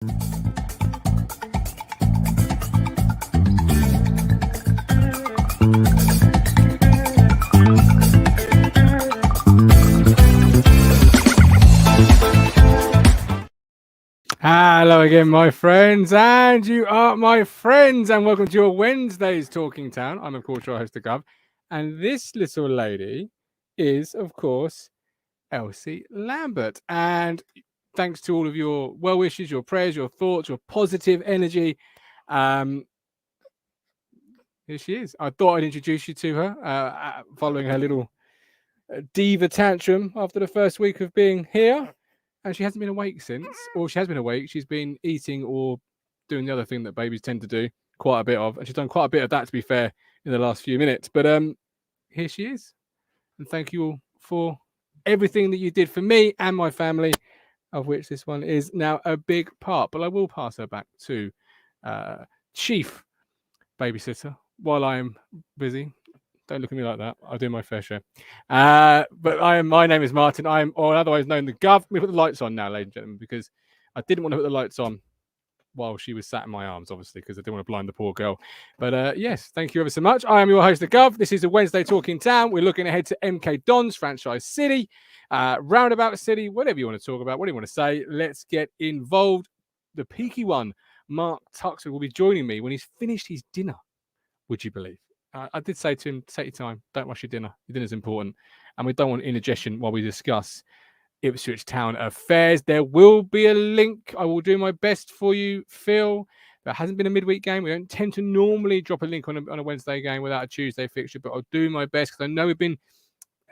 Hello again, my friends, and you are my friends, and welcome to your Wednesday's Talking Town. I'm, of course, your host, the Gov, and this little lady is, of course, Elsie Lambert. And thanks to all of your well wishes, your prayers, your thoughts, your positive energy, here she is. I thought I'd introduce you to her following her little diva tantrum after the first week of being here. And she hasn't been awake since, or she has been awake. She's been eating or doing the other thing that babies tend to do quite a bit of. And she's done quite a bit of that, to be fair, in the last few minutes. But here she is. And thank you all for everything that you did for me and my family, of which this one is now a big part. But I will pass her back to Chief Babysitter while I am busy. Don't look at me like that. I'll do my fair share. But my name is Martin. or otherwise known the Gov. Let me put the lights on now, ladies and gentlemen, because I didn't want to put the lights on while she was sat in my arms, obviously, because I didn't want to blind the poor girl. But yes, thank you ever so much. I am your host, the Gov. This is a Wednesday Talking Town. We're looking ahead to MK Dons, Franchise City, Roundabout City, whatever you want to talk about, what do you want to say? Let's get involved. The peaky one, Mark Tuxford, will be joining me when he's finished his dinner, would you believe? I did say to him, take your time, don't rush your dinner. Your dinner's important. And we don't want indigestion while we discuss Ipswich Town affairs. There will be a link. I will do my best for you, Phil. There hasn't been a midweek game. We don't tend to normally drop a link on a Wednesday game without a Tuesday fixture, but I'll do my best because I know we've been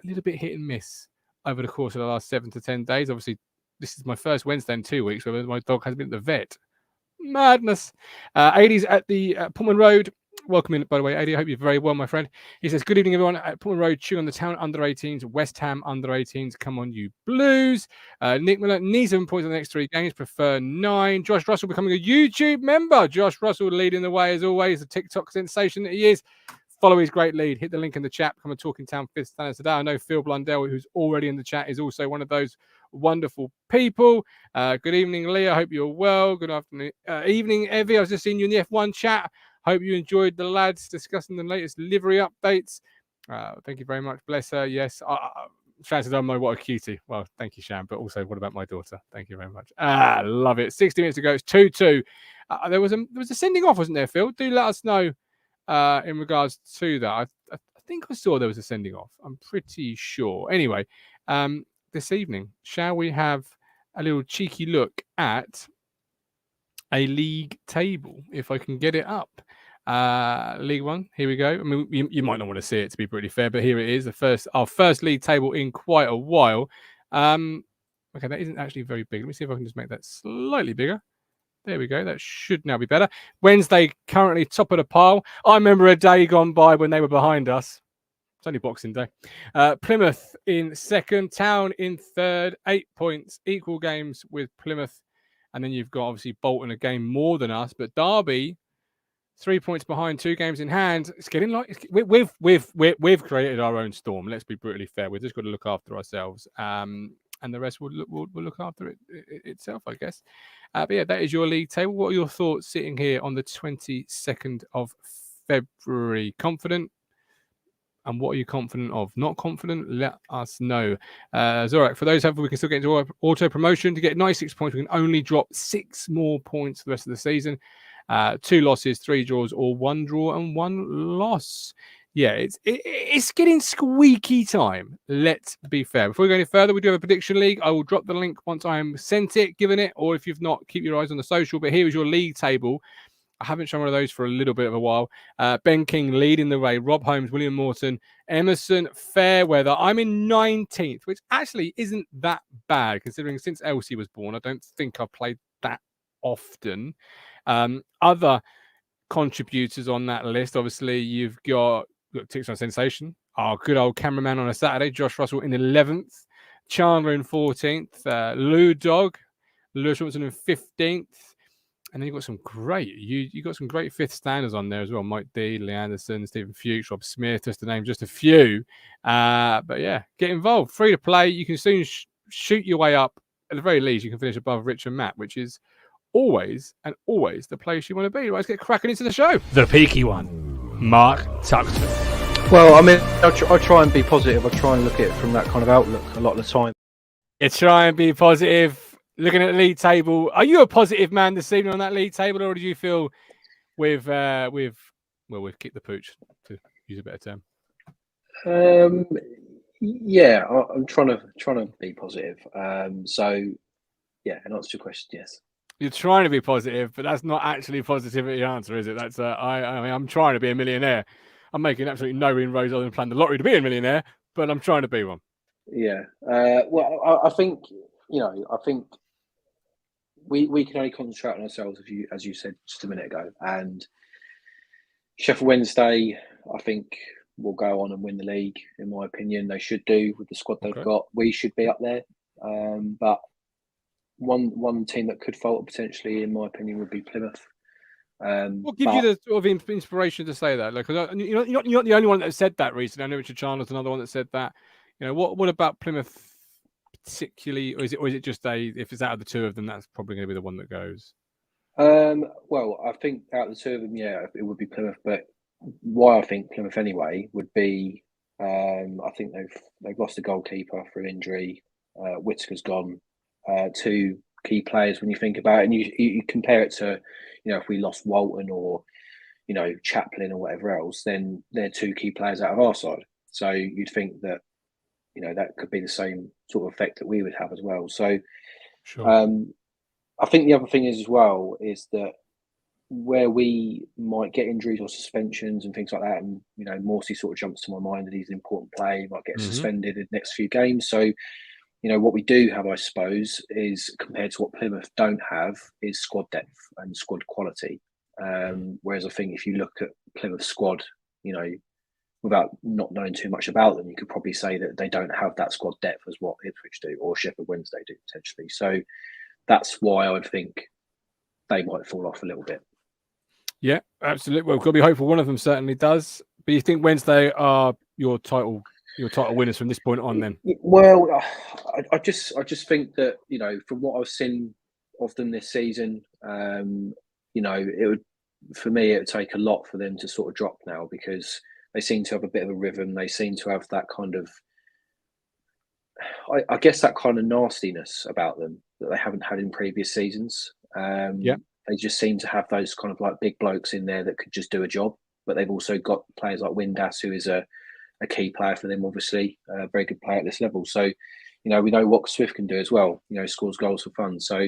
a little bit hit and miss over the course of the last 7 to 10 days. Obviously, this is my first Wednesday in 2 weeks where my dog has been at the vet. Madness. AD's at the Pullman Road. Welcome in, by the way, AD. I hope you're very well, my friend. He says, good evening, everyone. At Pullman Road, cheering on the Town under-18s, West Ham under-18s. Come on, you Blues. Nick Miller, needs 7 points in the next 3 games. Prefer 9. Josh Russell becoming a YouTube member. Josh Russell leading the way, as always, the TikTok sensation that he is. Follow his great lead. Hit the link in the chat. Become a Talking Town 5th standard today. I know Phil Blundell, who's already in the chat, is also one of those wonderful people. Good evening, Lee. I hope you're well. Good afternoon. Evening, Evie. I was just seeing you in the F1 chat. Hope you enjoyed the lads discussing the latest livery updates. Thank you very much. Bless her. Yes. Shan said, oh my, what a cutie. Well, thank you, Shan. But also, what about my daughter? Thank you very much. Love it. 60 minutes ago, it's 2-2. There was a sending off, wasn't there, Phil? Do let us know in regards to that. I think I saw there was a sending off. I'm pretty sure. Anyway, this evening, shall we have a little cheeky look at a league table, if I can get it up? League One, here we go. I mean, you might not want to see it, to be pretty fair, but here it is, our first league table in quite a while. Okay, that isn't actually very big. Let me see if I can just make that slightly bigger. There we go. That should now be better. Wednesday currently top of the pile. I remember a day gone by when they were behind us. It's only Boxing Day. Plymouth in second, Town in third, 8 points, equal games with Plymouth. And then you've got obviously Bolton a game more than us, but Derby 3 points behind, 2 games in hand. It's getting like we've created our own storm. Let's be brutally fair. We've just got to look after ourselves, and the rest will look after itself, I guess. But yeah, that is your league table. What are your thoughts sitting here on the 22nd of February? Confident? And what are you confident of? Not confident? Let us know. Zorak, for those who we can still get into auto promotion to get 96 points. We can only drop 6 more points for the rest of the season. 2 losses, 3 draws, or 1 draw and 1 loss. Yeah, it's getting squeaky time. Let's be fair. Before we go any further, we do have a prediction league. I will drop the link once I'm sent it, given it, or if you've not, keep your eyes on the social. But here is your league table. I haven't shown one of those for a little bit of a while. Ben King leading the way. Rob Holmes, William Morton, Emerson, Fairweather. I'm in 19th, which actually isn't that bad, considering since Elsie was born, I don't think I've played that often. Other contributors on that list, obviously, you've got Ticks on Sensation, our good old cameraman on a Saturday, Josh Russell in 11th, Chandler in 14th, Lou Dog, Lewis Robinson in 15th. And then you've got some great, you got some great 5th standers on there as well. Mike D, Lee Anderson, Stephen Fuchs, Rob Smith, just to name just a few. But yeah, get involved. Free to play. You can soon shoot your way up. At the very least, you can finish above Rich and Matt, which is always and always the place you want to be. Let's get cracking into the show. The peaky one, Mark Tuxford. Well, I mean, I try and be positive. I try and look at it from that kind of outlook a lot of the time. You try and be positive. Looking at the league table, are you a positive man this evening on that league table, or do you feel we've kicked the pooch, to use a better term? Yeah, I'm trying to be positive. So, yeah, in answer to your question, yes. You're trying to be positive, but that's not actually positivity answer, is it? That's I mean, I'm trying to be a millionaire. I'm making absolutely no inroads other than playing the lottery to be a millionaire, but I'm trying to be one. Yeah. Well, I think we can only concentrate on ourselves, as you said just a minute ago. And Sheffield Wednesday, I think, will go on and win the league. In my opinion, they should do with the squad they've got. We should be up there, but one team that could falter potentially, in my opinion, would be Plymouth. What gives you the sort of inspiration to say that? Like, you're not the only one that said that recently. I know Richard Chandler's another one that said that. You know, what about Plymouth particularly, or is it just if it's out of the two of them, that's probably going to be the one that goes? Well, I think out of the two of them, yeah, it would be Plymouth. But why I think Plymouth anyway would be, I think they've lost a goalkeeper for injury. Whittaker's gone. Two key players when you think about it, and you compare it to, if we lost Walton or, Chaplin or whatever else, then they're two key players out of our side. So you'd think that, that could be the same sort of effect that we would have as well. So, sure. I think the other thing is as well is that where we might get injuries or suspensions and things like that, and Morsey sort of jumps to my mind that he's an important player, he might get suspended in the next few games. So, what we do have, I suppose, is compared to what Plymouth don't have, is squad depth and squad quality. Whereas I think if you look at Plymouth's squad, without not knowing too much about them, you could probably say that they don't have that squad depth as what Ipswich do or Sheffield Wednesday do potentially. So that's why I would think they might fall off a little bit. Yeah, absolutely. Well, we've got to be hopeful. One of them certainly does. But you think Wednesday are your title winners from this point on then? Well, I just think that, from what I've seen of them this season, it would take a lot for them to sort of drop now, because they seem to have a bit of a rhythm. They seem to have that kind of, I guess, that kind of nastiness about them that they haven't had in previous seasons. They just seem to have those kind of like big blokes in there that could just do a job. But they've also got players like Windass, who is a key player for them, obviously, a very good player at this level. So, we know what Swift can do as well, scores goals for fun. So,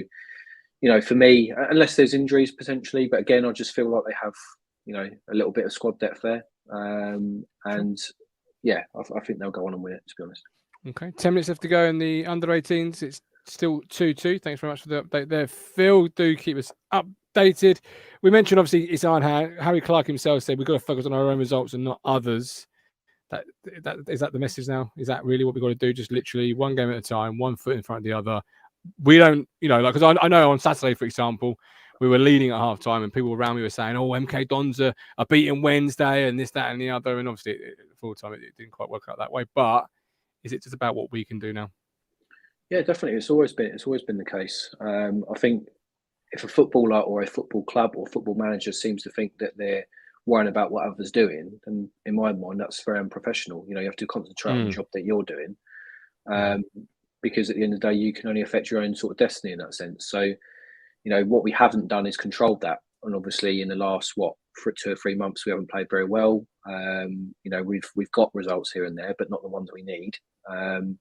for me, unless there's injuries potentially, but again, I just feel like they have, a little bit of squad depth there. And yeah, I think they'll go on and win it, to be honest. Okay, 10 minutes left to go in the under-18s. It's still 2-2. Thanks very much for the update there, Phil. Do keep us updated. We mentioned, obviously, it's on Harry Clark himself said we've got to focus on our own results and not others. Is that the message now? Is that really what we've got to do? Just literally one game at a time, one foot in front of the other. We don't, because I know on Saturday, for example, we were leading at half time and people around me were saying, oh, MK Dons are beating Wednesday and this, that, and the other. And obviously, full time, it didn't quite work out that way. But is it just about what we can do now? Yeah, definitely. It's always been the case. I think if a footballer or a football club or football manager seems to think that they're worrying about what others doing, then in my mind, that's very unprofessional. You have to concentrate on the job that you're doing. Because at the end of the day, you can only affect your own sort of destiny in that sense. So, what we haven't done is controlled that. And obviously in the last, for 2 or 3 months, we haven't played very well. We've got results here and there, but not the ones we need. And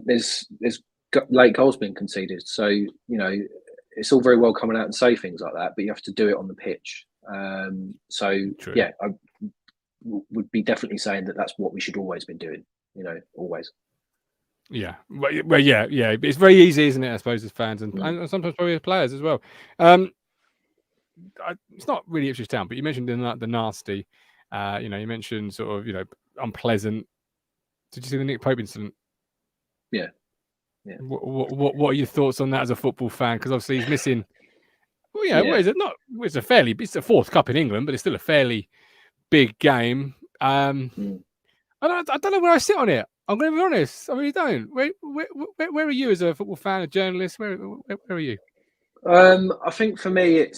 there's late goals being conceded. So, it's all very well coming out and say things like that, but you have to do it on the pitch. True. Yeah, I would be definitely saying that that's what we should always been doing, always. Yeah, well, yeah. It's very easy, isn't it? I suppose as fans and sometimes probably as players as well. It's not really Ipswich Town, but you mentioned the nasty. You mentioned sort of unpleasant. Did you see the Nick Pope incident? Yeah. What are your thoughts on that as a football fan? Because obviously he's missing. Well, what is it? It's a fourth cup in England, but it's still a fairly big game. I don't know where I sit on it. I'm going to be honest. I really don't. Where are you as a football fan, a journalist? Where are you? I think for me, it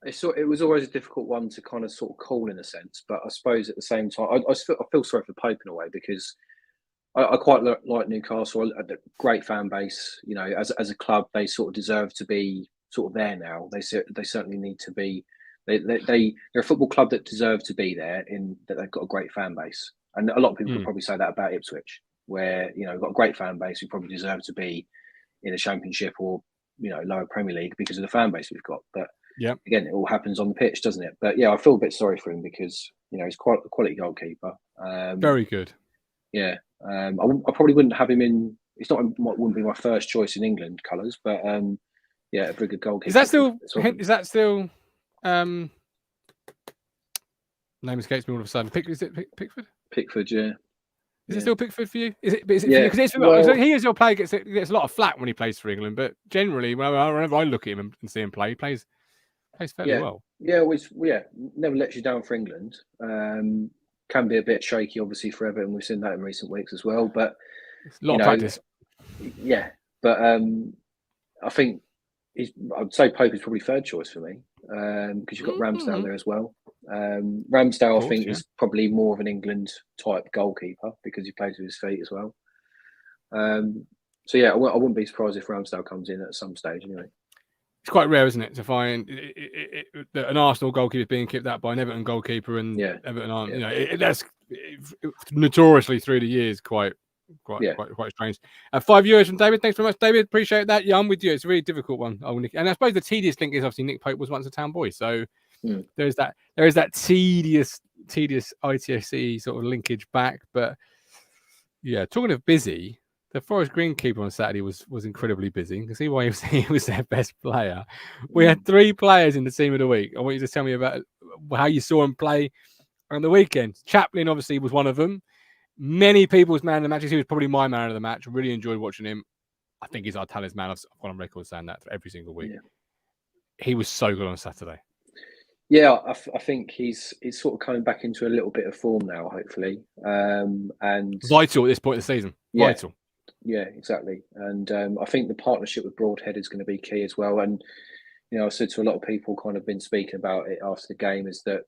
was always a difficult one to kind of sort of call in a sense, but I suppose at the same time, I feel sorry for Pope in a way because I quite like Newcastle. A great fan base, you know, as a club, they sort of deserve to be sort of there now. They certainly need to be. They're a football club that deserve to be there in that they've got a great fan base, and a lot of people could probably say that about Ipswich, where you know we've got a great fan base. We probably deserve to be in the Championship or lower Premier League because of the fan base we've got. But yeah, again, it all happens on the pitch, doesn't it? But yeah, I feel a bit sorry for him because he's quite a quality goalkeeper. Very good. Yeah, I probably wouldn't have him in. It's not wouldn't be my first choice in England colours, but yeah, a very good goalkeeper. Is that still? Name escapes me all of a sudden. Is it Pickford? Pickford, yeah. Is it still Pickford for you? Is it yeah. For you? Because he as your player gets a lot of flack when he plays for England, but generally, whenever I look at him and see him play, he plays fairly well. Yeah, never lets you down for England. Can be a bit shaky, obviously, for Everton. We've seen that in recent weeks as well. But it's a lot of practice. Yeah, but I think I'd say Pope is probably third choice for me because you've got Ramsdale there as well. Ramsdale, I think, is probably more of an England type goalkeeper because he plays with his feet as well. So yeah, I wouldn't be surprised if Ramsdale comes in at some stage anyway. It's quite rare, isn't it, to find an Arsenal goalkeeper being kicked out by an Everton goalkeeper, and Everton aren't. That's notoriously through the years quite strange. €5 from David. Thanks very much, David. Appreciate that. Yeah, I'm with you. It's a really difficult one. And I suppose the tedious link is obviously Nick Pope was once a Town boy, so there is that tedious ITFC sort of linkage back. But yeah, talking of busy. The Forest Green keeper on Saturday was incredibly busy. You can see why he was their best player. We had 3 players in the team of the week. I want you to tell me about how you saw him play on the weekend. Chaplin obviously was one of them. Many people's man of the match. He was probably my man of the match. Really enjoyed watching him. I think he's our talisman. I've gone on record saying that for every single week. Yeah. He was so good on Saturday. Yeah, I think he's sort of coming back into a little bit of form now, hopefully. And vital at this point of the season. Vital. Yeah, exactly. And I think the partnership with Broadhead is going to be key as well. And, I said to a lot of people kind of been speaking about it after the game is that,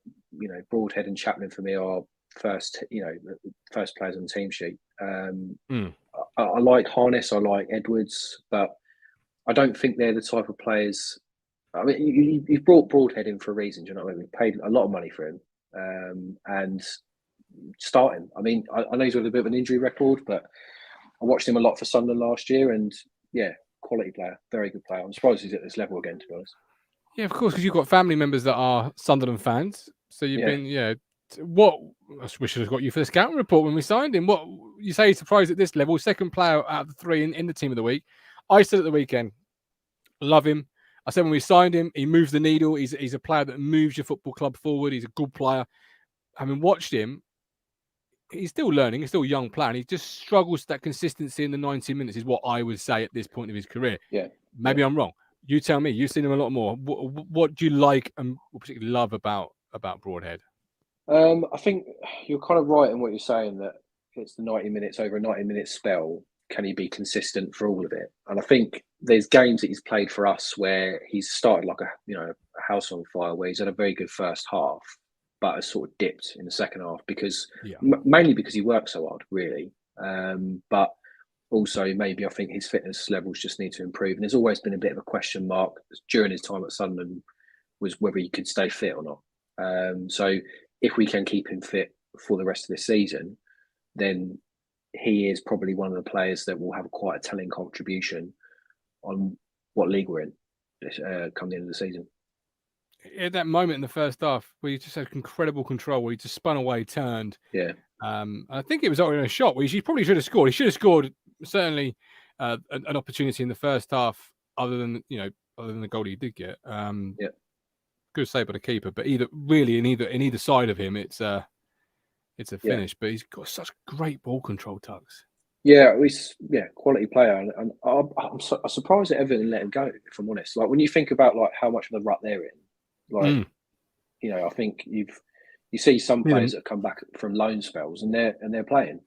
Broadhead and Chaplin for me are first players on the team sheet. I like Harness, I like Edwards, but I don't think they're the type of players. I mean, you've brought Broadhead in for a reason, do you know what I mean? We paid a lot of money for him. And starting, I mean, I know he's with a bit of an injury record, but I watched him a lot for Sunderland last year, and quality player, very good player. I'm surprised he's at this level again, to be honest. Yeah, of course, because you've got family members that are Sunderland fans. So you've been, what we should have got you for the scouting report when we signed him. What you say he's surprised at this level, second player out of the 3 in the team of the week. I said at the weekend, love him. I said when we signed him, he moves the needle. He's a player that moves your football club forward. He's a good player. Having watched him, he's still learning. He's still a young player. And he just struggles with that consistency in the 90 minutes is what I would say at this point of his career. Yeah. Maybe I'm wrong. You tell me. You've seen him a lot more. What do you like and particularly love about Broadhead? I think you're kind of right in what you're saying, that it's the 90 minutes over a 90-minute spell. Can he be consistent for all of it? And I think there's games that he's played for us where he's started like a house on fire, where he's had a very good first half, but has sort of dipped in the second half because mainly because he works so hard, really. But also maybe I think his fitness levels just need to improve. And there's always been a bit of a question mark during his time at Sunderland was whether he could stay fit or not. So if we can keep him fit for the rest of this season, then he is probably one of the players that will have quite a telling contribution on what league we're in come the end of the season. At that moment in the first half where he just had incredible control, where he just spun away, turned. Yeah. I think it was in a shot where he probably should have scored. He should have scored certainly an opportunity in the first half, other than the goal he did get. Good save by the keeper, but in either side of him, it's a finish. Yeah. But he's got such great ball control, Tux. Yeah, quality player, and I'm surprised that Everton let him go. If I'm honest, like when you think about like how much of the rut they're in, I think you see some players that come back from loan spells and they're playing,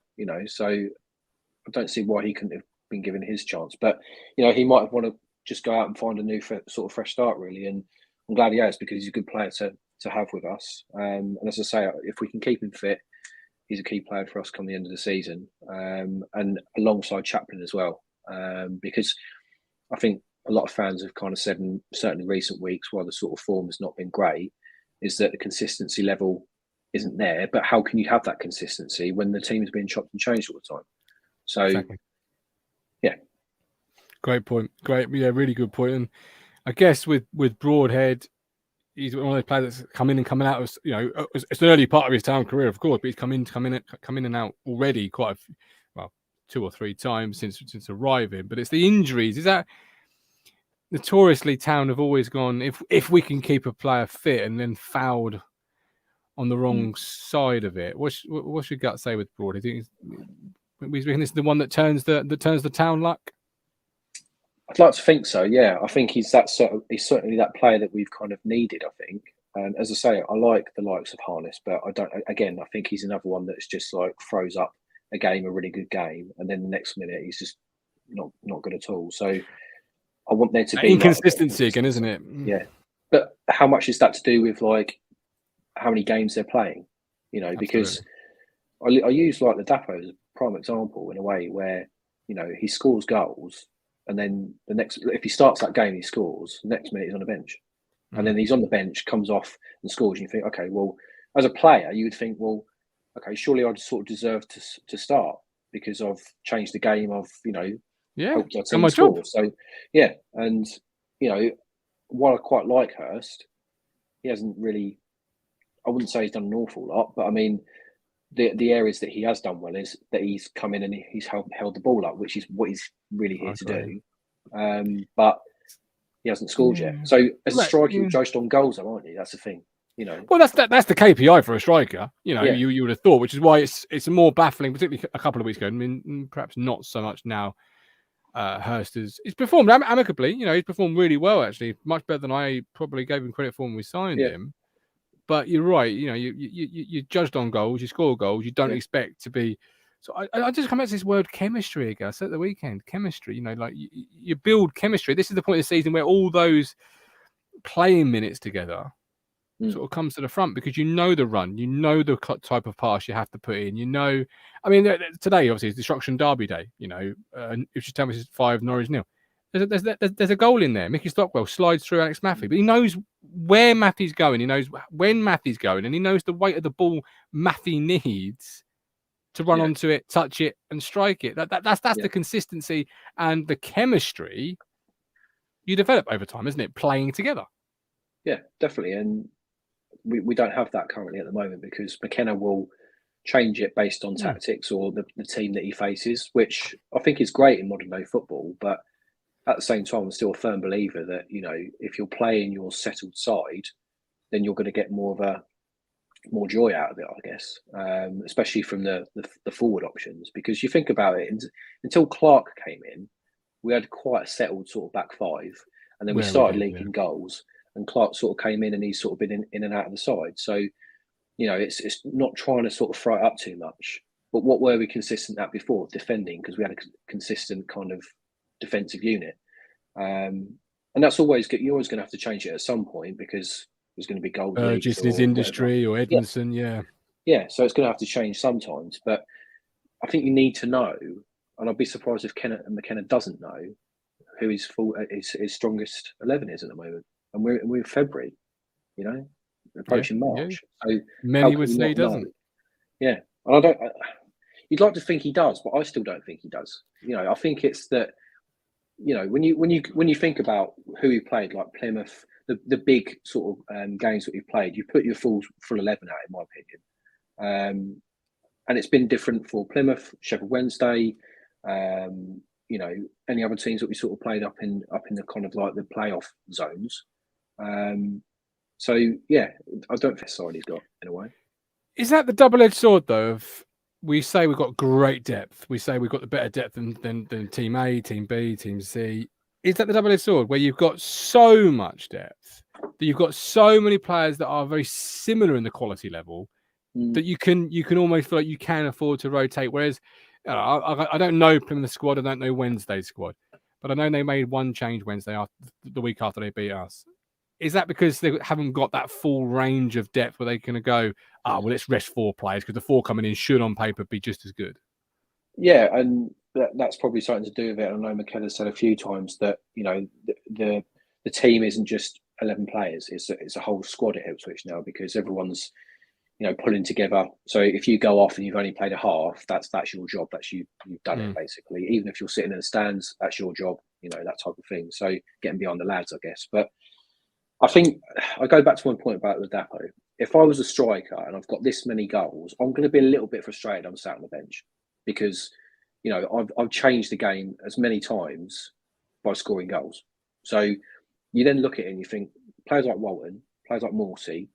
so I don't see why he couldn't have been given his chance. But he might have just go out and find a new sort of fresh start, really. And I'm glad he has, because he's a good player to have with us. And as I say, if we can keep him fit, he's a key player for us come the end of the season, and alongside Chaplin as well, because I think a lot of fans have kind of said in certainly recent weeks, while the sort of form has not been great, is that the consistency level isn't there. But how can you have that consistency when the team is being chopped and changed all the time? So, exactly. Yeah. Great point. Great. Yeah, really good point. And I guess with Broadhead, he's one of those players that's come in and coming out of, it's an early part of his Town career, of course, but he's come in and out already quite two or three times since arriving. But it's the injuries. Is that notoriously Town have always gone, if we can keep a player fit and then fouled on the wrong side of it. What's your gut say with Broadhead? Do you think this is the one that turns the Town luck? I'd like to think so. Yeah, I think he's certainly that player that we've kind of needed. I think, and as I say, I like the likes of Harness, but I don't. Again, I think he's another one that's just like throws up a really good game, and then the next minute he's just not good at all. So I want there to be inconsistency again, isn't it? Yeah, but how much is that to do with like how many games they're playing? Because I use like the Dapo as a prime example in a way where he scores goals. And then if he starts that game, he scores. The next minute he's on the bench, and then he's on the bench, comes off and scores. And you think, okay, well, as a player, you would think, well, okay, surely I sort of deserve to start because I've changed the game. I've helped our team score. So yeah, and while I quite like Hurst, he hasn't really. I wouldn't say he's done an awful lot, but I mean, the areas that he has done well is that he's come in and he's held the ball up, which is what he's really here to do. But he hasn't scored yet. So as a striker, you're judged on goals, though, aren't you? That's the thing. Well, that's the KPI for a striker. You would have thought, which is why it's more baffling, particularly a couple of weeks ago. I mean, perhaps not so much now. Hurst he's performed amicably. He's performed really well, actually, much better than I probably gave him credit for when we signed him. But you're right. You're judged on goals. You score goals. You don't expect to be. So I just come back to this word chemistry again. I said at the weekend, chemistry. Like you build chemistry. This is the point of the season where all those playing minutes together sort of comes to the front, because the run, the type of pass you have to put in. I mean, today obviously is Destruction Derby Day. Ipswich Town versus 5, Norwich 0. There's a goal in there. Mickey Stockwell slides through Alex Maffey, but he knows where Maffey's going. He knows when Maffey's going, and he knows the weight of the ball Maffey needs to run onto it, touch it, and strike it. That's the consistency and the chemistry you develop over time, isn't it? Playing together. Yeah, definitely. And we don't have that currently at the moment, because McKenna will change it based on tactics or the team that he faces, which I think is great in modern day football, but at the same time, I'm still a firm believer that, if you're playing your settled side, then you're going to get more joy out of it, I guess, especially from the forward options. Because you think about it, until Clark came in, we had quite a settled sort of back five, and then we started leaking goals, and Clark sort of came in and he's sort of been in and out of the side. So, it's not trying to sort of throw it up too much. But what were we consistent at before? Defending, because we had a consistent kind of defensive unit, and that's always good. You're always going to have to change it at some point, because there's going to be gold just in his industry or Edmondson, yeah. So it's going to have to change sometimes. But I think you need to know, and I'd be surprised if McKenna doesn't know who his strongest 11 is at the moment. And we're in February, approaching March. So many would say he doesn't. Yeah, and I don't. You'd like to think he does, but I still don't think he does. I think it's that. When you think about who he played, like Plymouth, the big sort of games that he played, you put your full 11 out, in my opinion. And it's been different for Plymouth, Sheffield Wednesday, any other teams that we sort of played up in the kind of like the playoff zones. So yeah, I don't think side he's got in a way. Is that the double-edged sword though? Of we say we've got great depth. We say we've got the better depth than Team A, Team B, Team C. Is that the double-edged sword where you've got so much depth, that you've got so many players that are very similar in the quality level, that you can almost feel like you can afford to rotate? Whereas I don't know Plymouth squad, I don't know Wednesday's squad, but I know they made one change Wednesday after the week after they beat us. Is that because they haven't got that full range of depth where they can go, let's rest 4 players because the 4 coming in should on paper be just as good? Yeah, and that's probably something to do with it. I know McKenna said a few times that, you know, the team isn't just 11 players. It's a whole squad at Ipswich now because everyone's, you know, pulling together. So if you go off and you've only played a half, that's your job. You've done it basically. Even if you're sitting in the stands, that's your job. You know, that type of thing. So getting behind the lads, I guess. But I think I go back to my point about the Dapo. If I was a striker and I've got this many goals, I'm going to be a little bit frustrated. I'm sat on the bench because, you know, I've changed the game as many times by scoring goals. So you then look at it and you think players like Walton, players like Morsey,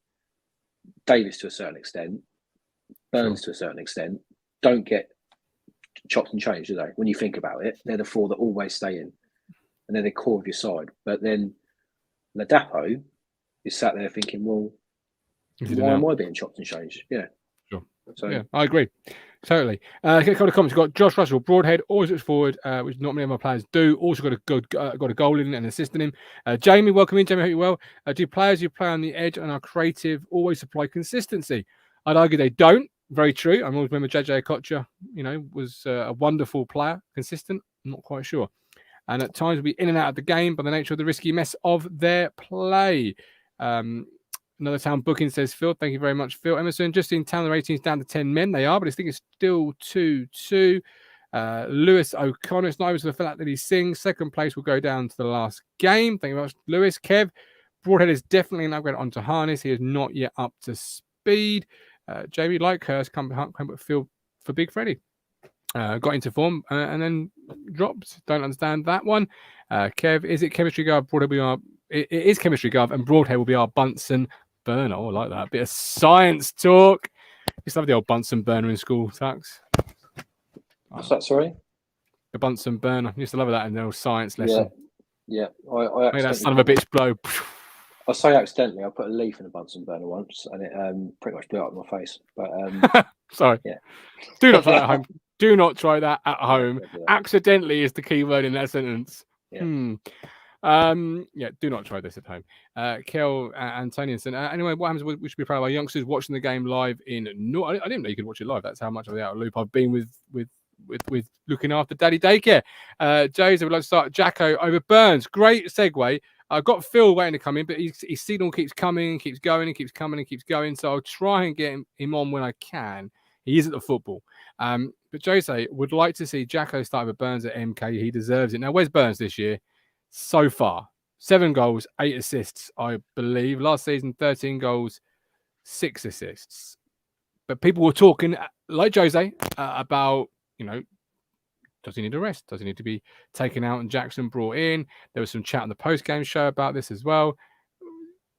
Davis to a certain extent, Burns to a certain extent, don't get chopped and changed, do they? When you think about it, they're the 4 that always stay in, and they're the core of your side. But then Ladapo is sat there thinking, well, why am I being chopped and changed? Yeah. Sure. So yeah, I agree. Totally. Get a couple of comments. We've got Josh Russell, Broadhead, always looks forward, which not many of my players do. Also got a goal in and assisting him. Jamie, welcome in. Jamie, hope you're well. Do players who play on the edge and are creative always supply consistency? I'd argue they don't. Very true. I always remember JJ Okocha, you know, was a wonderful player. Consistent? I'm not quite sure. And at times will be in and out of the game by the nature of the risky mess of their play. Another Town booking says, Phil, thank you very much, Phil. Emerson, just in Town, the ratings down to 10 men. They are, but I think it's still 2-2. Lewis O'Connor, it's not even to the fact that he sings. Second place will go down to the last game. Thank you very much, Lewis. Kev, Broadhead is definitely an upgrade onto Harness. He is not yet up to speed. Jamie, like Hurst, come Phil for Big Freddy. Got into form and then dropped. Don't understand that one. Kev, is it chemistry guard? Broadhead will be it is chemistry guard, and Broadhead will be our Bunsen burner. Oh, I like that. Bit of science talk. Used to have the old Bunsen burner in school, Tux. What's that, sorry? The Bunsen burner. Used to love that in the old science lesson. Yeah. I made that son of a bitch blow. I say accidentally, I put a leaf in a Bunsen burner once and it pretty much blew up in my face. But sorry. Yeah. Do not try that at home. Do not try that at home. Accidentally is the key word in that sentence. Yeah. Do not try this at home. Kel Antonianson. Anyway, what happens? We should be proud of our youngsters watching the game live in. I didn't know you could watch it live. That's how much of the out of loop I've been with looking after Daddy Daycare. Jose would like to start Jacko over Burns. Great segue. I've got Phil waiting to come in, but his signal keeps coming, keeps going, and keeps coming and keeps going. So I'll try and get him on when I can. He is at the football. But Jose would like to see Jacko start with Burns at MK. He deserves it. Now, where's Burns this year? So far, 7 goals, 8 assists, I believe. Last season, 13 goals, 6 assists. But people were talking, like Jose, about, you know, does he need a rest? Does he need to be taken out and Jackson brought in? There was some chat on the post-game show about this as well.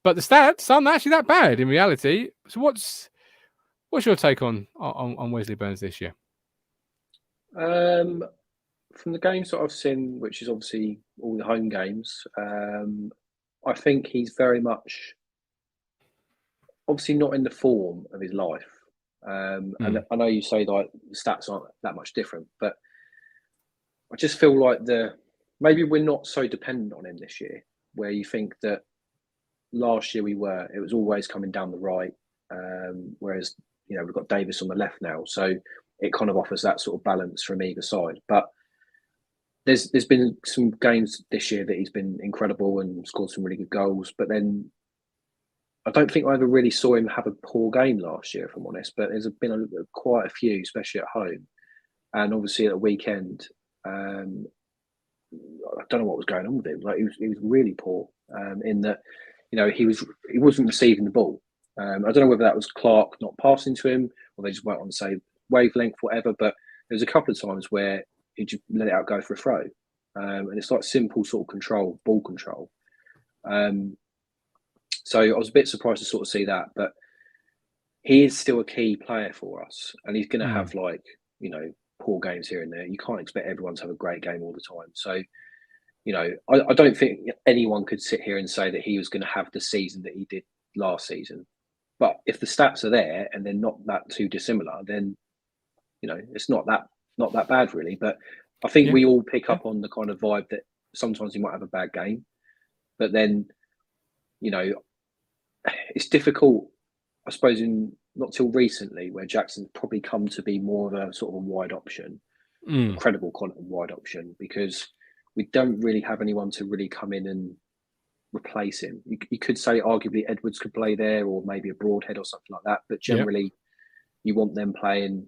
But the stats aren't actually that bad in reality. So what's your take on Wesley Burns this year? From the games that I've seen, which is obviously all the home games, I think he's very much obviously not in the form of his life. And I know you say like the stats aren't that much different, but I just feel like maybe we're not so dependent on him this year, where you think that last year it was always coming down the right, whereas, you know, we've got Davis on the left now, so it kind of offers that sort of balance from either side. But there's been some games this year that he's been incredible and scored some really good goals, but then I don't think I ever really saw him have a poor game last year, if I'm honest. But there's been quite a few, especially at home, and obviously at the weekend. I don't know what was going on with him. Like he was really poor in that, you know, he wasn't receiving the ball. I don't know whether that was Clark not passing to him or they just went on the same wavelength, whatever. But there was a couple of times where he just let it out go for a throw, and it's like simple sort of ball control. So I was a bit surprised to sort of see that, but he is still a key player for us, and he's going to have, like, you know, poor games here and there. You can't expect everyone to have a great game all the time. So, you know, I don't think anyone could sit here and say that he was going to have the season that he did last season. But if the stats are there and they're not that too dissimilar, then, you know, it's not that bad really. But I think we all pick up on the kind of vibe that sometimes he might have a bad game. But then, it's difficult, I suppose, not till recently, where Jackson's probably come to be more of a sort of a wide option, a credible wide option, because we don't really have anyone to really come in and replace him. You could say arguably Edwards could play there, or maybe a Broadhead or something like that. But generally, you want them playing,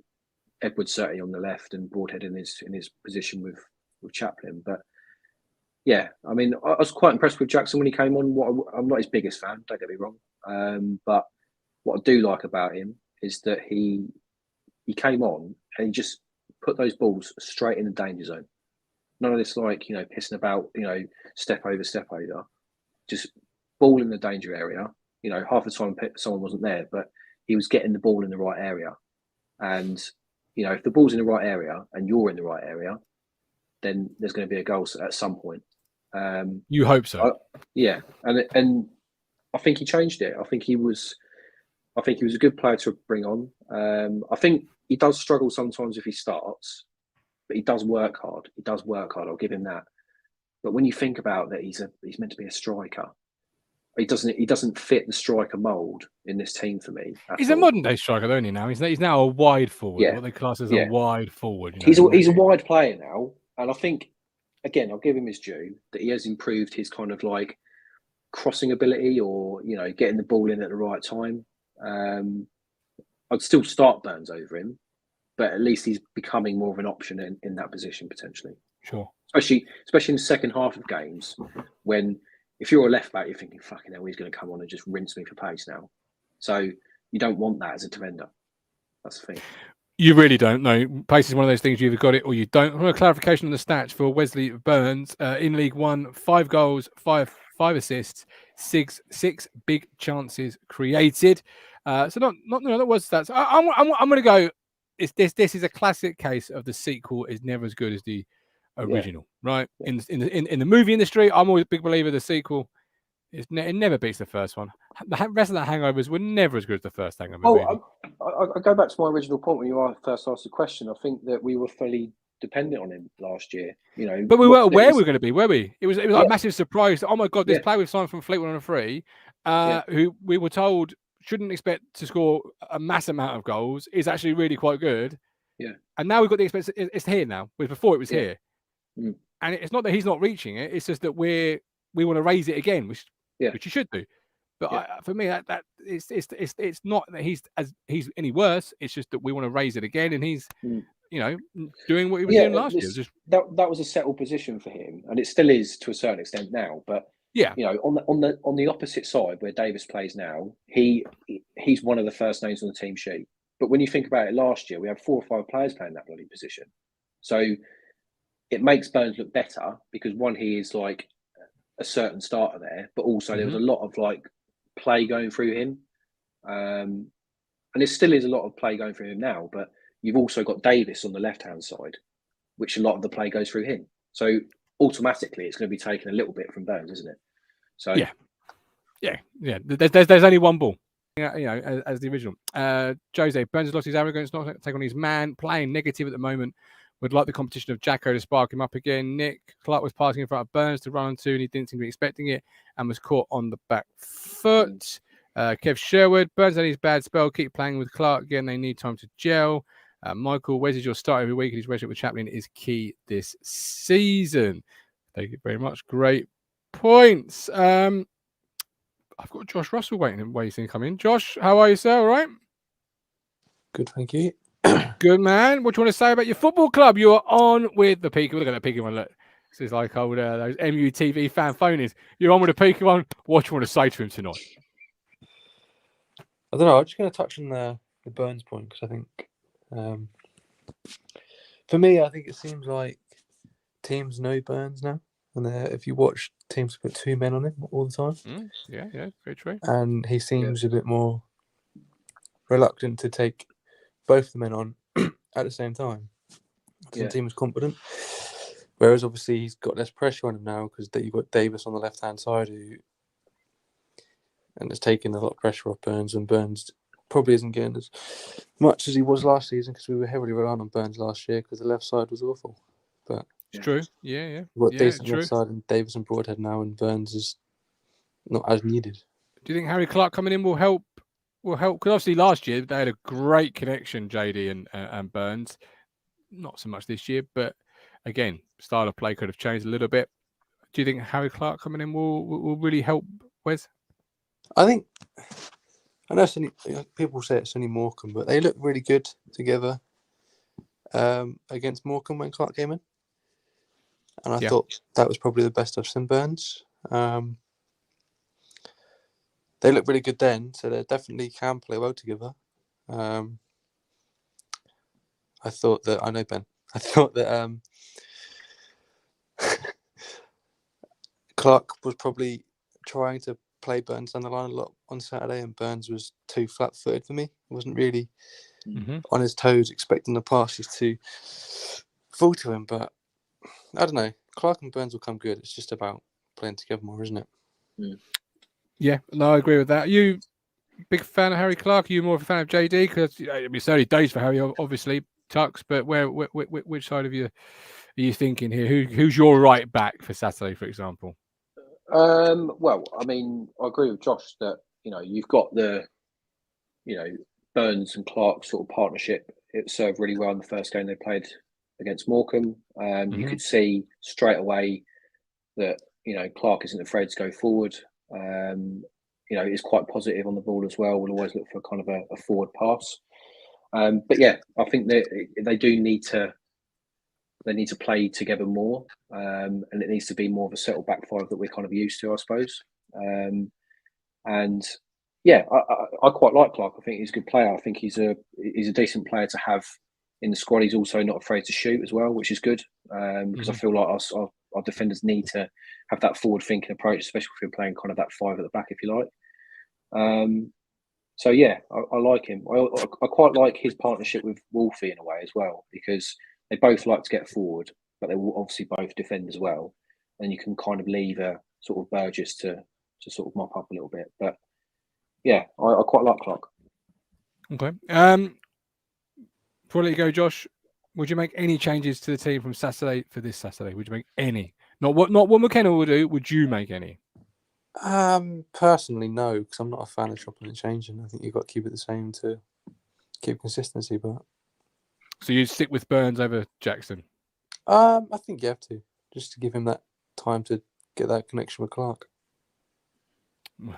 Edwards certainly on the left and Broadhead in his position with Chaplin. But yeah, I mean, I was quite impressed with Jackson when he came on. I'm not his biggest fan, don't get me wrong. But what I do like about him is that he came on and he just put those balls straight in the danger zone. None of this pissing about, step over. Just ball in the danger area. Half the time someone wasn't there, but he was getting the ball in the right area. And, if the ball's in the right area and you're in the right area, then there's going to be a goal at some point. You hope so. Yeah. And I think he changed it. I think he was a good player to bring on. I think he does struggle sometimes if he starts, but he does work hard. I'll give him that. But when you think about that, he's meant to be a striker. He doesn't fit the striker mould in this team for me. He's a modern day striker, isn't he? Now he's now a wide forward. Yeah. What they class as a wide forward. He's a wide player now, and I think again I'll give him his due that he has improved his kind of like crossing ability, or getting the ball in at the right time. I'd still start Burns over him, but at least he's becoming more of an option in that position potentially. Sure. Especially in the second half of games, when if you're a left back, you're thinking, fucking hell, he's going to come on and just rinse me for pace now. So you don't want that as a defender. That's the thing. You really don't. No, pace is one of those things you either got it or you don't. I want a clarification on the stats for Wesley Burns in League One: 5 goals, 5 assists, 6 big chances created. So that was stats. I'm going to go. This is a classic case of the sequel is never as good as the original, right? In the movie industry, I'm always a big believer the sequel it never beats the first one. The rest of the hangovers were never as good as the first hangover. I go back to my original point when you first asked the question. I think that we were fully dependent on him last year, but we weren't aware we were going to be, were we? It was like a massive surprise. Oh my god, this player we've signed from Fleetwood on a free, who we were told shouldn't expect to score a mass amount of goals, is actually really quite good. Yeah, and now we've got the expect. It's here now. Before it was here. And it's not that he's not reaching it; it's just that we want to raise it again, which you should do. But for me, that it's not that he's any worse. It's just that we want to raise it again, and he's doing what he was doing last year. That was a settled position for him, and it still is to a certain extent now. But on the opposite side where Davis plays now, he's one of the first names on the team sheet. But when you think about it, last year we had 4 or 5 players playing that bloody position, so it makes Burns look better because one, he is like a certain starter there, but also there was a lot of like play going through him, and there still is a lot of play going through him now. But you've also got Davis on the left-hand side, which a lot of the play goes through him. So automatically, it's going to be taken a little bit from Burns, isn't it? So yeah. There's only one ball. As the original. Jose Burns has lost his arrogance, not taking on his man, playing negative at the moment. Would like the competition of Jacko to spark him up again. Nick Clark was passing in front of Burns to run on 2, and he didn't seem to be expecting it and was caught on the back foot. Kev Sherwood, Burns had his bad spell. Keep playing with Clark again. They need time to gel. Michael, Wes is your start every week, and his relationship with Chaplin is key this season. Thank you very much. Great points. I've got Josh Russell waiting to come in. Josh, how are you, sir? All right? Good, thank you. Good, man. What do you want to say about your football club? You are on with the Peaky. Look at that Peaky one. Look, this is like old those MUTV fan phonies. You're on with the Peaky one. What do you want to say to him tonight? I don't know. I'm just going to touch on the Burns point because I think, for me, I think it seems like teams know Burns now, and if you watch teams put 2 men on him all the time, yeah, very true. And he seems a bit more reluctant to take both the men on at the same time. Doesn't seem as confident. Whereas obviously he's got less pressure on him now because you've got Davis on the left-hand side and it's taking a lot of pressure off Burns, and Burns probably isn't getting as much as he was last season because we were heavily reliant on Burns last year because the left side was awful. But It's true. Yeah. We've got Yeah, decent true. left side and Davis and Broadhead now, and Burns is not as needed. Do you think Harry Clark coming in will help? Because obviously last year they had a great connection, JD and Burns. Not so much this year, but again, style of play could have changed a little bit. Do you think Harry Clark coming in will really help Wes? I think, I know people say it's only Morecambe, but they look really good together against Morecambe when Clark came in. And I thought that was probably the best I've seen Burns. They look really good then, so they definitely can play well together. I thought that Clark was probably trying to play Burns down the line a lot on Saturday, and Burns was too flat-footed for me. He wasn't really on his toes, expecting the passes to fall to him. But I don't know. Clark and Burns will come good. It's just about playing together more, isn't it? Yeah, no, I agree with that. You big fan of Harry Clark? Are you more of a fan of JD? Because it's early days for Harry, obviously, Tux. But which side of you are you thinking here? Who's your right back for Saturday, for example? Well, I mean, I agree with Josh that you've got the Burns and Clark sort of partnership. It served really well in the first game they played against Morecambe. You could see straight away that Clark isn't afraid to go forward. He's quite positive on the ball as well. Will always look for kind of a forward pass. But yeah, I think they do need to. They need to play together more, and it needs to be more of a settled back five that we're kind of used to, I suppose. And yeah, I quite like Clark. I think he's a good player. I think he's a decent player to have in the squad. He's also not afraid to shoot as well, which is good, because I feel like our defenders need to have that forward-thinking approach, especially if you're playing kind of that five at the back, if you like. So yeah, I like him. I quite like his partnership with Wolfie in a way as well, because they both like to get forward, but they will obviously both defend as well. And you can kind of leave a sort of Burgess to sort of mop up a little bit. But yeah, I quite like Clark. Okay. Before I let you go, Josh, would you make any changes to the team from Saturday for this Saturday? Would you make any? Not what McKenna will do. Would you make any? Personally, no, because I'm not a fan of chopping and changing. I think you've got to keep it the same to keep consistency. But so you'd stick with Burns over Jackson? I think you have to, just to give him that time to get that connection with Clark.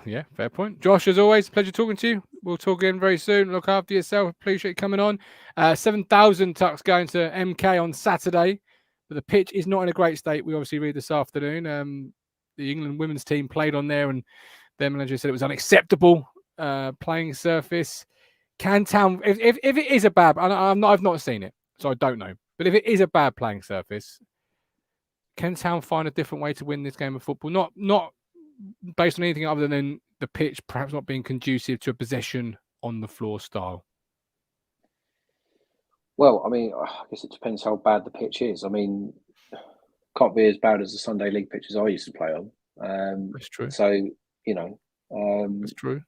Yeah, fair point. Josh, as always, pleasure talking to you. We'll talk again very soon. Look after yourself. Appreciate you coming on. 7,000 Tucks going to MK on Saturday, but the pitch is not in a great state. We obviously read this afternoon. The England women's team played on there, and their manager said it was unacceptable playing surface. Can Town, if it is a bad, I've not seen it, so I don't know. But if it is a bad playing surface, can Town find a different way to win this game of football? Not based on anything other than the pitch perhaps not being conducive to a possession on the floor style. Well, I mean, I guess it depends how bad the pitch is. I mean, can't be as bad as the Sunday League pitches I used to play on. That's true. So that's true.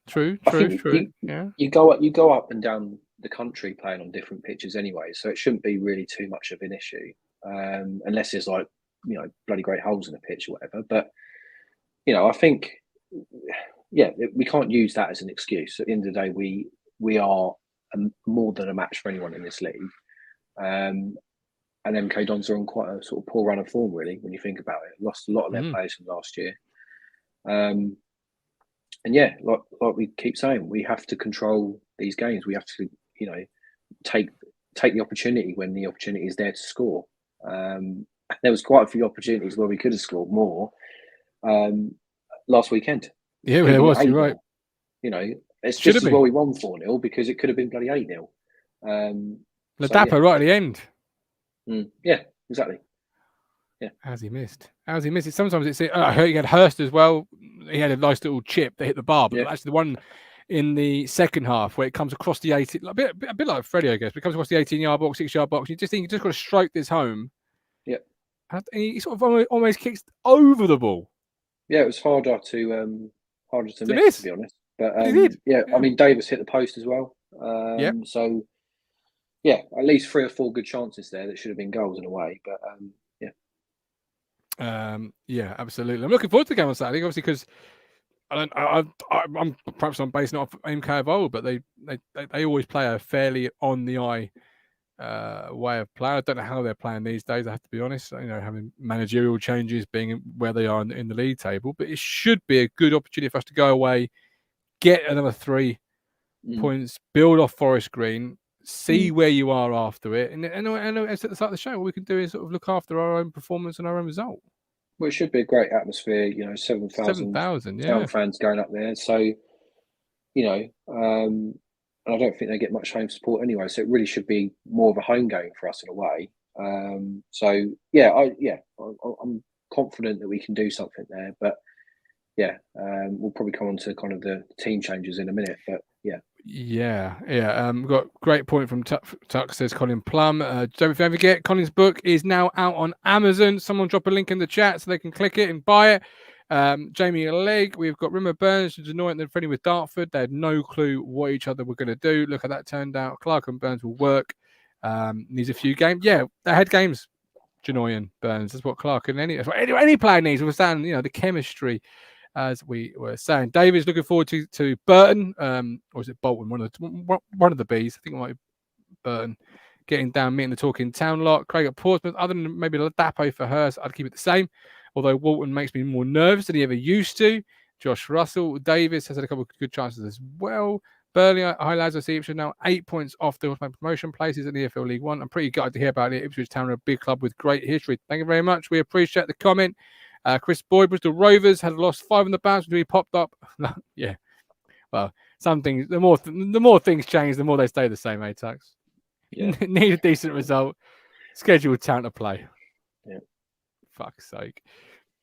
Yeah. You go up and down the country playing on different pitches anyway, so it shouldn't be really too much of an issue, unless there's like bloody great holes in the pitch or whatever. But I think we can't use that as an excuse. At the end of the day, we are more than a match for anyone in this league. And MK Dons are on quite a sort of poor run of form, really, when you think about it. Lost a lot of their players from last year. And yeah, like we keep saying, we have to control these games. We have to, take the opportunity when the opportunity is there to score. There was quite a few opportunities where we could have scored more last weekend. Yeah, there was. You're right. It's just as well we won 4-0 because it could have been bloody 8-0. Ladapo right at the end. Yeah, exactly. Yeah. How's he missed it? Sometimes it's he had Hurst as well. He had a nice little chip that hit the bar, but actually the one in the second half where it comes across the 18, a bit like Freddie, I guess, but it comes across the 18-yard box, 6-yard box. You just think you just got to stroke this home. Yeah. And he sort of almost kicks over the ball. Yeah, it was harder to miss, to be honest. But I mean, Davis hit the post as well. So yeah, at least 3 or 4 good chances there that should have been goals in a way. But Yeah, absolutely. I'm looking forward to the game on Saturday, obviously, because I'm perhaps I'm basing it off MK of old, but they always play a fairly on the eye way of play. I don't know how they're playing these days, I have to be honest. Having managerial changes, being where they are in the league table, but it should be a good opportunity for us to go away, get another 3 points, build off Forest Green, see where you are after it, and at the start of the show, what we can do is sort of look after our own performance and our own result. Well, it should be a great atmosphere. 7,000 Town fans going up there. So, and I don't think they get much home support anyway. So it really should be more of a home game for us in a way. I'm confident that we can do something there. But we'll probably come on to kind of the team changes in a minute. But we've got a great point from Tuck, says Colin Plum. Don't forget, Colin's book is now out on Amazon. Someone drop a link in the chat so they can click it and buy it. Jamie Legg, we've got Rimmer Burns and Denoit, and they're friendly with Dartford. They had no clue what each other were going to do. Look how that turned out. Clark and Burns will work. Needs a few games. Yeah, they had games, Denoit and Burns. That's what Clark and any player needs. We're saying, the chemistry. As we were saying, David's looking forward to Burton, or is it Bolton? One of the B's. I think it might be Burton. Getting down, meeting the Talking Town lot. Craig at Portsmouth. Other than maybe Ladapo for her, so I'd keep it the same. Although Walton makes me more nervous than he ever used to. Josh Russell. Davis has had a couple of good chances as well. Burley, hi lads, I see Ipswich now 8 points off the automatic promotion places in the EFL League One. I'm pretty gutted to hear about it. Ipswich Town are a big club with great history. Thank you very much. We appreciate the comment. Chris Boyd, Bristol Rovers had lost 5 on the bounce until he popped up. Yeah. Well, some things, the more things change, the more they stay the same, Tux? Yeah. Need a decent result. Scheduled Town to play. Yeah. Fuck's sake.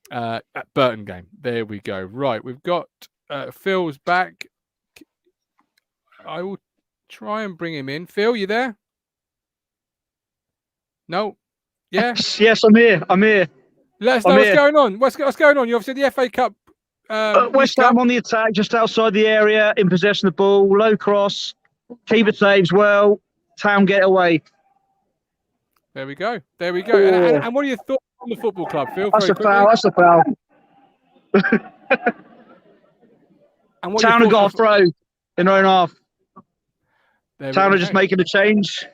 At Burton game. There we go. Right. We've got Phil's back. I will try and bring him in. Phil, you there? No? Yeah? Yes, I'm here. Let us know what's going on. What's going on? You're obviously the FA Cup. West Ham on the attack, just outside the area, in possession of the ball, low cross, keeper saves well, Town get away. There we go. And what are your thoughts on the football club, Phil? That's a foul. And Town have got a throw in their own half. Town are just making a change.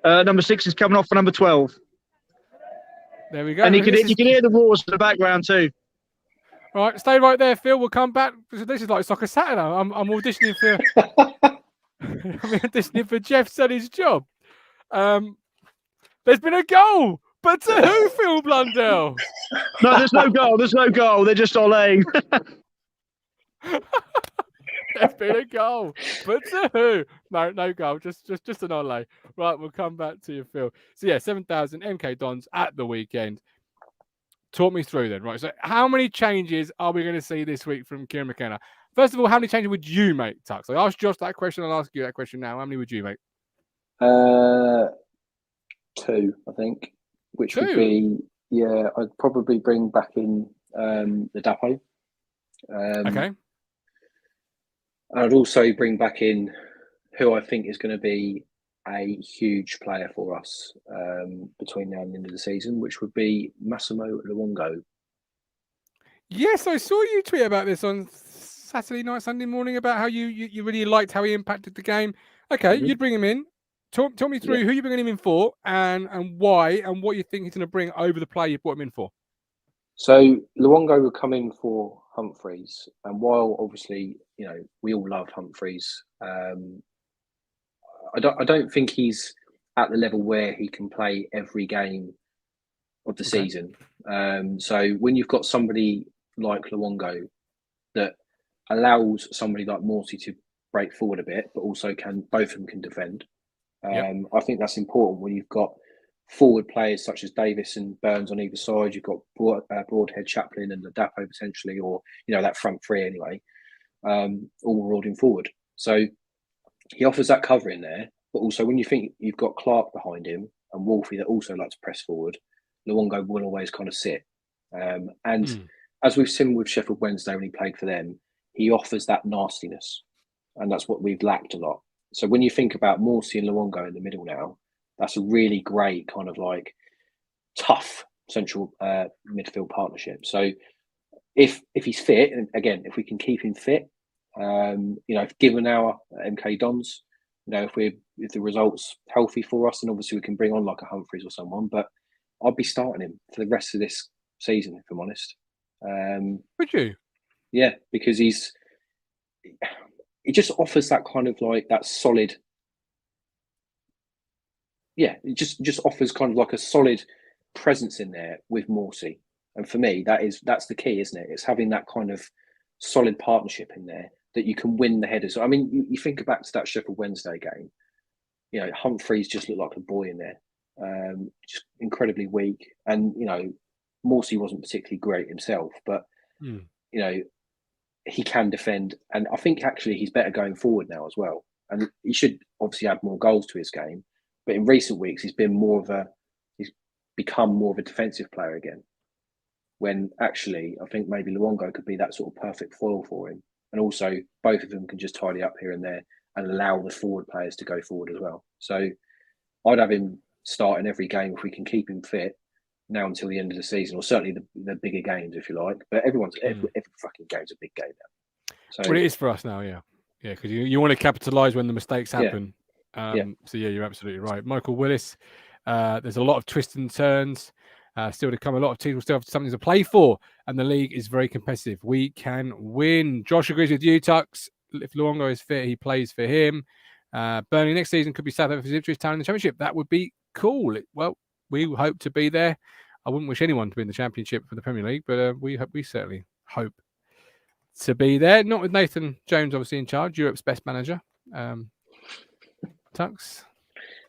Number 6 is coming off for number 12. There we go. And you can hear the roars in the background too. All right, stay right there, Phil. We'll come back. This is like Soccer Saturday. I'm auditioning for Jeff Sunny's job. There's been a goal, but to who, Phil Blundell? No, there's no goal. They're just olaying. There's been a goal, but to who? No goal. Just an olay. Right, we'll come back to you, Phil. So 7,000 MK Dons at the weekend. Talk me through then, right? So how many changes are we going to see this week from Kieran McKenna? First of all, how many changes would you make, Tux? I asked Josh that question. I'll ask you that question now. How many would you make? 2, I think. Which 2? Would be, I'd probably bring back in the Dapo. Okay. I'd also bring back in who I think is going to be a huge player for us between now and the end of the season, which would be Massimo Luongo. Yes, I saw you tweet about this on Saturday night, Sunday morning, about how you really liked how he impacted the game. Okay, you'd bring him in. Talk me through who you're bringing him in for and why and what you think he's going to bring over the player you brought him in for. So Luongo will come in for Humphreys, and while obviously we all love Humphreys, I don't think he's at the level where he can play every game of the season. So when you've got somebody like Luongo that allows somebody like Morsey to break forward a bit, but also both of them can defend. I think that's important when you've got forward players such as Davis and Burns on either side. You've got Broadhead, Chaplin, and Ladapo potentially, or that front three anyway, all rolling forward. So he offers that cover in there, but also when you think you've got Clark behind him and Wolfie that also like to press forward, Luongo will always kind of sit. As we've seen with Sheffield Wednesday when he played for them, he offers that nastiness, and that's what we've lacked a lot. So when you think about Morsey and Luongo in the middle now, that's a really great kind of like tough central midfield partnership. So if he's fit, and again, if we can keep him fit, given our MK Dons, if the results healthy for us, then obviously we can bring on like a Humphreys or someone. But I'd be starting him for the rest of this season, if I'm honest. Would you? Yeah, because he just offers that kind of like that solid. Yeah, it just offers kind of like a solid presence in there with Morsey. And for me, that's the key, isn't it? It's having that kind of solid partnership in there that you can win the headers. I mean, you think back to that Sheffield Wednesday game. Humphreys just looked like a boy in there, just incredibly weak. And Morsey wasn't particularly great himself, but he can defend. And I think actually he's better going forward now as well. And he should obviously add more goals to his game. But in recent weeks, he's become more of a defensive player again. When actually, I think maybe Luongo could be that sort of perfect foil for him. And also, both of them can just tidy up here and there and allow the forward players to go forward as well. So I'd have him starting every game if we can keep him fit now until the end of the season, or certainly the bigger games, if you like. But every fucking game's a big game now. So, well, it is for us now, yeah. Yeah, because you want to capitalise when the mistakes happen. So, yeah, you're absolutely right. Michael Willis, there's a lot of twists and turns still to come. A lot of teams will still have something to play for, and the league is very competitive. We can win. Josh agrees with you, Tux. If Luongo is fit, he plays for him. Burnley next season could be South Africa's Ipswich Town in the Championship. That would be cool. Well, we hope to be there. I wouldn't wish anyone to be in the Championship for the Premier League, but we certainly hope to be there. Not with Nathan Jones obviously in charge, Europe's best manager. Tux.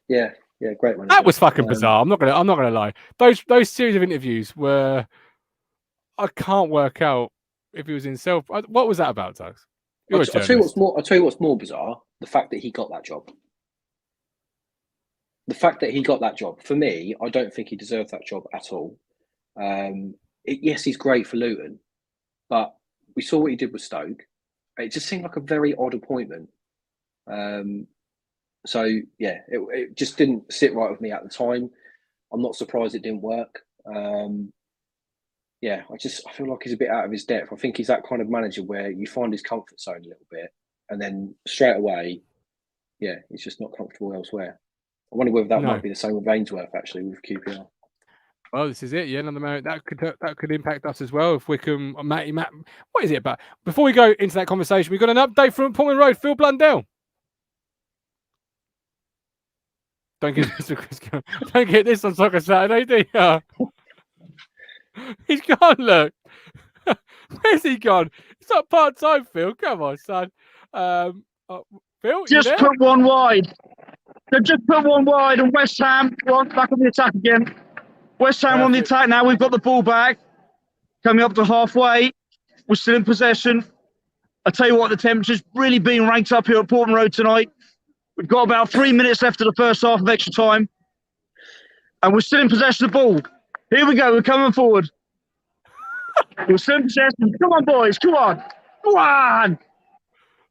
Yeah, great manager. That was fucking bizarre. I'm not gonna lie. Those series of interviews were. I can't work out if he was in self. What was that about, Tux? I'll tell you what's more bizarre: the fact that he got that job. The fact that he got that job, for me, I don't think he deserved that job at all. Yes, he's great for Luton, but we saw what he did with Stoke. It just seemed like a very odd appointment. So yeah, it just didn't sit right with me at the time. I'm not surprised it didn't work. I feel like he's a bit out of his depth. I think he's that kind of manager where you find his comfort zone a little bit, and then straight away, he's just not comfortable elsewhere. I wonder whether that might be the same with Ainsworth actually with QPR. Well, this is it. Yeah, another moment that could impact us as well if Wickham, Matt. What is it about? Before we go into that conversation, we've got an update from Pullman Road. Phil Blundell. Don't get this on Soccer Saturday, do you? He's gone, look. Where's he gone? It's not part-time, Phil. Come on, son. Phil, just put one wide. They've just put one wide, and West Ham back on the attack again. West Ham on the attack now. We've got the ball back. Coming up to halfway. We're still in possession. I tell you what, the temperature's really being ranked up here at Portman Road tonight. We've got about 3 minutes left of the first half of extra time. And we're still in possession of the ball. Here we go. We're coming forward. We're still in possession. Come on, boys. Come on. Come on.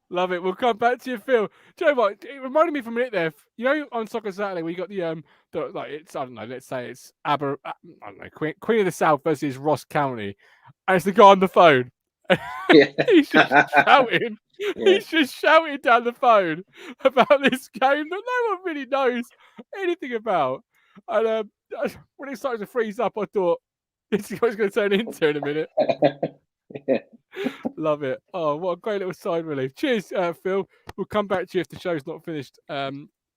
Love it. We'll come back to you, Phil. Do you know what? It reminded me for a minute there. You know, on Soccer Saturday, we got it's I don't know. Let's say it's Queen of the South versus Ross County, and it's the guy on the phone. Yeah. He's just shouting. Yeah. He's just shouting down the phone about this game that no one really knows anything about. And when it started to freeze up, I thought this is what it's going to turn into in a minute. Yeah. Love it. Oh, what a great little side relief. Cheers, Phil. We'll come back to you if the show's not finished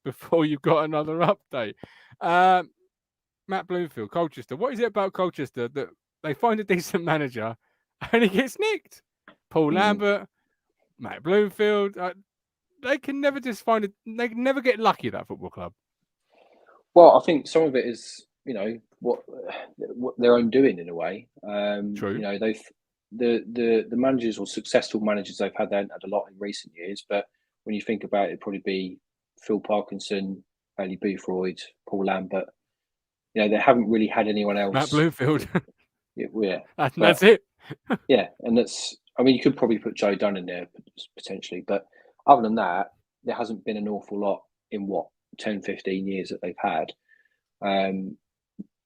before you've got another update. Matt Bloomfield, Colchester. What is it about Colchester that they find a decent manager and he gets nicked? Paul Lambert, Matt Bloomfield. They can never just find it. They can never get lucky at that football club. Well, I think some of it is, what their own doing in a way. True. They've the managers or successful managers they've had a lot in recent years. But when you think about it, it'd probably be Phil Parkinson, Bailey Boothroyd, Paul Lambert. They haven't really had anyone else. Matt Bloomfield. Yeah. That's it. Yeah, and you could probably put Joe Dunn in there potentially, but other than that, there hasn't been an awful lot in 10, 15 years that they've had.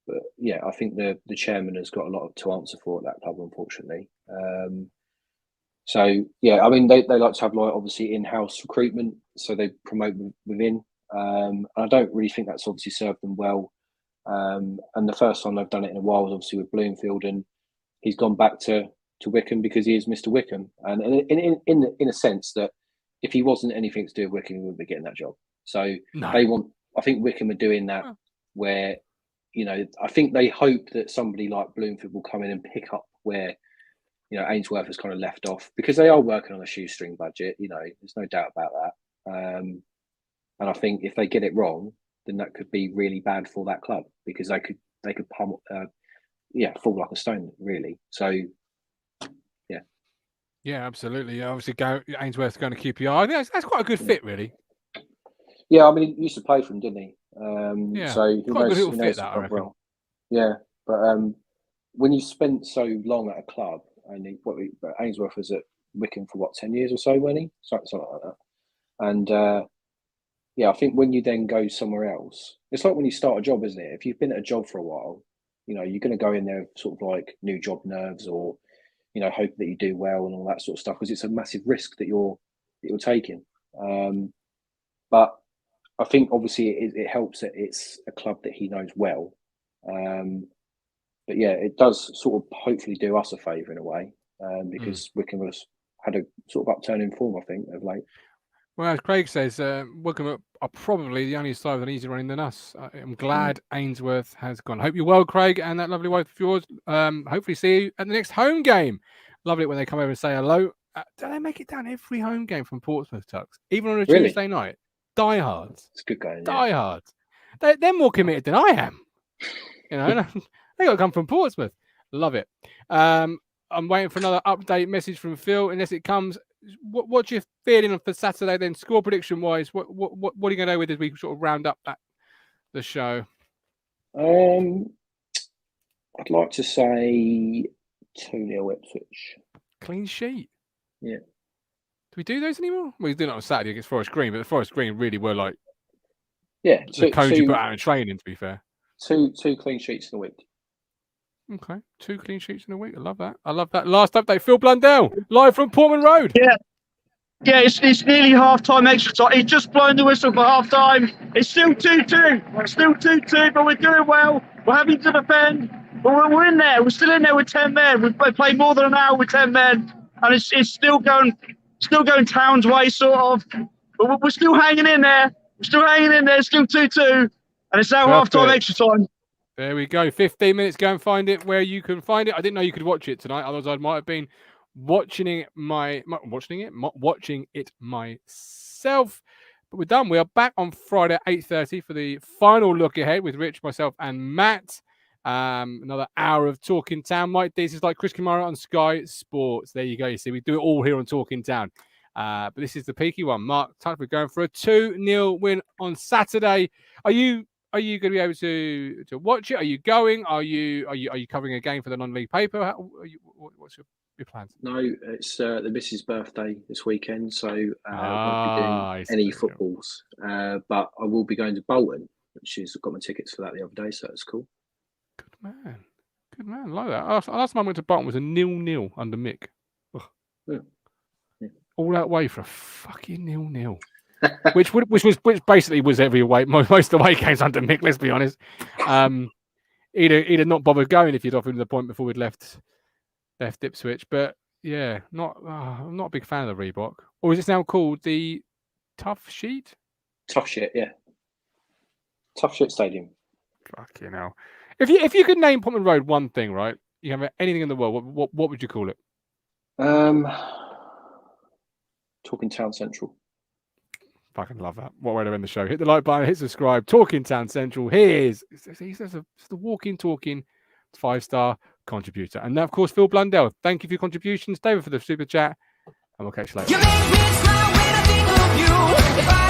But yeah, I think the chairman has got a lot to answer for at that club, unfortunately. So yeah, I mean they like to have like obviously in-house recruitment, so they promote within. And I don't really think that's obviously served them well. And the first time they've done it in a while was obviously with Bloomfield, and he's gone back to Wickham because he is Mr. Wickham, and in a sense that if he wasn't anything to do with Wickham, he wouldn't be getting that job. So they want. I think Wickham are doing that where, you know, I think they hope that somebody like Bloomfield will come in and pick up where, you know, Ainsworth has kind of left off, because they are working on a shoestring budget. You know, there's no doubt about that. And I think if they get it wrong, then that could be really bad for that club, because they could pummel, fall like a stone, really. So, yeah. Yeah, absolutely. Obviously, Ainsworth's going to QPR. I think that's quite a good fit, really. Yeah, I mean, he used to play for him, didn't he? So he quite knows, a good fit, that, I reckon. well. Yeah, but when you spent so long at a club, and Ainsworth was at Wickham for what, 10 years or so, wasn't he? Something like that. And I think when you then go somewhere else, it's like when you start a job, isn't it? If you've been at a job for a while, you know, you're going to go in there sort of like new job nerves, or, you know, hope that you do well and all that sort of stuff, because it's a massive risk that you're taking. But I think obviously it helps that it's a club that he knows well. But yeah, it does sort of hopefully do us a favour in a way, because Wickham has had a sort of upturn in form, I think, of late. Well, as Craig says, Wickham are probably the only side with an easier running than us. I'm glad Ainsworth has gone. Hope you're well, Craig, and that lovely wife of yours. Hopefully see you at the next home game. Lovely when they come over and say hello. Do they make it down every home game from Portsmouth, Tux? Even on a Tuesday night? Diehards. It's good going. Diehards. They're more committed than I am. You know, they got to come from Portsmouth. Love it. I'm waiting for another update message from Phil. Unless it comes, what's your feeling for Saturday then? Score prediction wise, what are you going to go with as we sort of round up the show? I'd like to say 2-0 Ipswich. Clean sheet. Yeah. Do we do those anymore? We do it on Saturday against Forest Green, but the Forest Green really were like the codes you put out in training, to be fair. Two clean sheets in a week. Okay, 2 clean sheets in a week. I love that. Last update, Phil Blundell, live from Portman Road. Yeah, it's nearly half-time extra time. He's just blown the whistle for half-time. It's still 2-2. But we're doing well. We're having to defend. But we're in there. We're still in there with 10 men. We've played more than an hour with 10 men. And it's still going Town's way, sort of. But we're still hanging in there. Still 2-2. And it's now half-time extra time. There we go. 15 minutes. Go and find it where you can find it. I didn't know you could watch it tonight. Otherwise, I might have been watching it myself. But we're done. We are back on Friday at 8:30 for the final look ahead with Rich, myself, and Matt. Another hour of Talking Town. Mike, this is like Chris Kamara on Sky Sports. There you go. You see, we do it all here on Talking Town. But this is the peaky one. Mark Tuxford going for a 2-0 win on Saturday. Are you going to be able to watch it? Are you going? Are you covering a game for the non-league paper? What's your plans? No, it's the missus' birthday this weekend, so I won't be doing any footballs. But I will be going to Bolton, which is got my tickets for that the other day, so it's cool. Good man. Like that. Last time I went to Bolton was a 0-0 under Mick. Yeah. All that way for a fucking 0-0. which basically was every away, most of the away games under Mick. Let's be honest. He'd have not bothered going if you'd offered him the point before we'd left Ipswich. But yeah, I'm not a big fan of the Reebok. Or is it now called the Tough Sheet? Tough Shit, yeah. Tough Shit Stadium. Fucking hell. If you could name Portman Road one thing, right? You have anything in the world. What would you call it? Talking Town Central. Fucking love that. What way to end the show? Hit the like button, hit subscribe. Talking Town Central. Here's the walking, talking 5-star contributor. And now, of course, Phil Blundell. Thank you for your contributions. David for the super chat. And we'll catch you later. You make me smile when I think of you.